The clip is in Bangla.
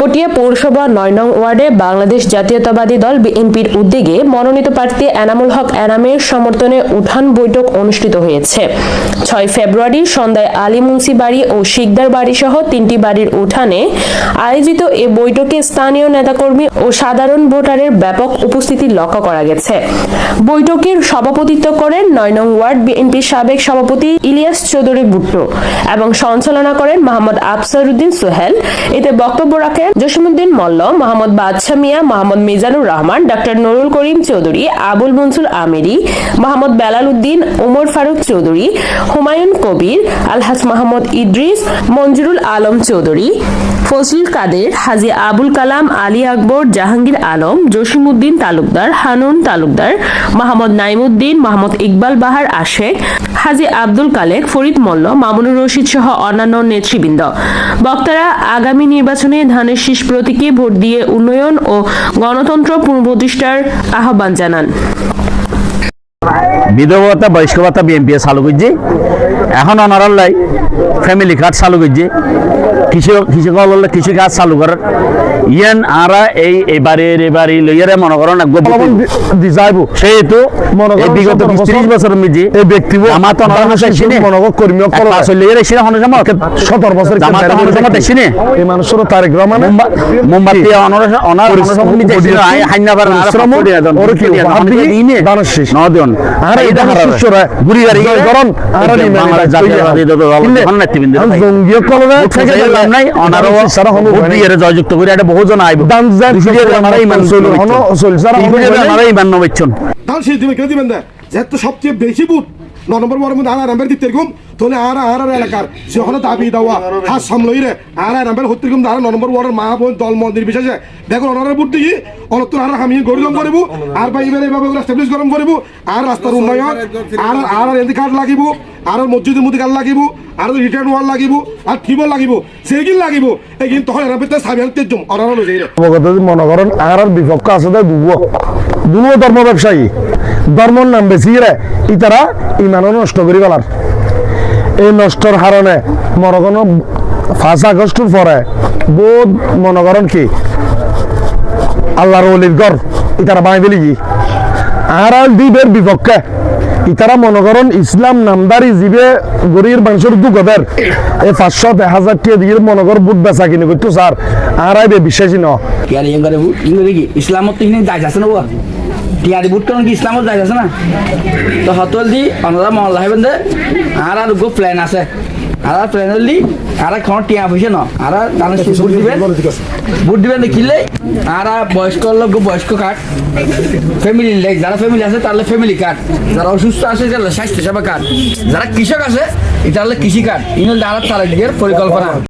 পটিয়া পৌরসভা ৯ নং ওয়ার্ডে বাংলাদেশ জাতীয়তাবাদী দল বিএনপির উদ্যোগে মনোনীত প্রার্থী এনামুল হক এনামের সমর্থনে উঠান বৈঠক অনুষ্ঠিত হয়েছে। ৬ ফেব্রুয়ারি সন্ধ্যায় আলী মুন্সি বাড়ি ও শিকদার বাড়ি সহ ৩টি বাড়ির উঠানে আয়োজিত এ বৈঠকে স্থানীয় নেতাকর্মী ও সাধারণ ভোটারের ব্যাপক উপস্থিতি লক্ষ্য করা গেছে। বৈঠকের সভাপতিত্ব করেন ৯ নং ওয়ার্ড বিএনপির সাবেক সভাপতি ইলিয়াস চৌধুরী ভুট্টো এবং সঞ্চালনা করেন মোহাম্মদ আফসার উদ্দিন সোহেল। এতে বক্তব্য রাখেন জসিমউদ্দিন মল্ল, মোহাম্মদ বাদশাহ মিয়া, মোহাম্মদ মিজানুর রহমান, ডক্টর নুরুল করিম চৌধুরী, আবুল মনসুর আমিরি, মোহাম্মদ বেলাল উদ্দিন, ওমর ফারুক চৌধুরী, হুমায়ুন কবির, আলহাজ মাহমুদ ইদ্রিস, মঞ্জুরুল আলম চৌধুরী, ফজলুল কাদের, হাজী আবুল কালাম, আলী আকবর, জাহাঙ্গীর আলম, জসিমউদ্দিন তালুকদার, হানুন তালুকদার, মোহাম্মদ নাইমুদ্দিন, মোহাম্মদ ইকবাল বাহার আশেক, হাজী আব্দুল কালেক, ফরিদ মল্ল, মামুনুর রশিদ সহ অন্যান্য নেতৃবৃন্দ। বক্তারা আগামী নির্বাচনে ধানের শীষ প্রতীকে ভোট দিয়ে উন্নয়ন ও গণতন্ত্র পুনঃপ্রতিষ্ঠার আহ্বান জানান। বিধবা বয়স্ক ভাতা বিএনপি চালু করছে, এখন অনারাল্লাই ফ্যামিলি কার্ড চালু করছে, কৃষক কৃষি কাজ চালু করার ইয়ান আরা এই বাড়ি লইয়ারে মনে করেন সেহেতু বিগত ৩০ বছরের মিজি এই ব্যক্তি আমার তো তারেক রহমান মোমবাতি জয়যুক্ত করে একটা বহুজন আইব যেহেতু সবচেয়ে বেশি বুথ ৯ নম্বর ওয়ার্ডের মধ্যে আরামের দিতে এরকম তাহলে আর এলাকার সেখানে দাবি দেওয়া হাত সামলই রে আরামের হতে এরকম ৯ নম্বর ওয়ার্ডের মা বোন দল মন্দির বিশেষে দেখুন অনারের বুথ দিকে অনত্তর আমি গরিলম করিব আর বাইরে এইভাবে এস্টাবলিশ গরম করিব আর রাস্তার উন্নয়ন আর এন্টি কার্ড লাগিব আর মসজিদের মধ্যে কার্ড লাগিব আর রিটার্ন ওয়াল লাগিব আর টিবল লাগিব সেইগিল লাগিব এইগিন তখন এরাবে সাবিয়ান তেজম অনার লই যাই মনে করেন আর বিপক্ষ আছে দুবো ধর্ম ব্যবসায়ী ধর্মর নাম বেশি রে ইতারা ইমানও নষ্ট করি গেলার এই নষ্টর কারণে মনে করেন ৫ আগস্টের পরে বোধ মনে করেন কি আল্লাহর ওলির ঘর ইতারা বাঁই ফেলি আর দ্বীপের বিপক্ষে ইতারা মনে করেন ইসলাম নামদারি জীবে গরির মানুষের দুঃখের এই ৫০০-১০০০ টিয়া দিয়ে মনে কর বুট বেচা কিনে করতো স্যার আর বিশ্বাসী ন ইসলামত দায় আছে না টিয়ারি বুট কি ইসলামত দায় আছে না তো হতল দি অনারা মহল্লা হবেন দে আর গো প্ল্যান আছে আর প্ল্যান দি আর এখন টিয়া পয়সা ন আর বুট দিবেন দেখিলে আর বয়স্ক লোক বয়স্ক কার্ড ফ্যামিলি যারা ফ্যামিলি আছে তাহলে ফ্যামিলি কার্ড, যারা অসুস্থ আছে তাহলে স্বাস্থ্য সেবা কার্ড, যারা কৃষক আছে এটা হলে কৃষি কার্ড, ইনল দ্বারা তারা পরিকল্পনা।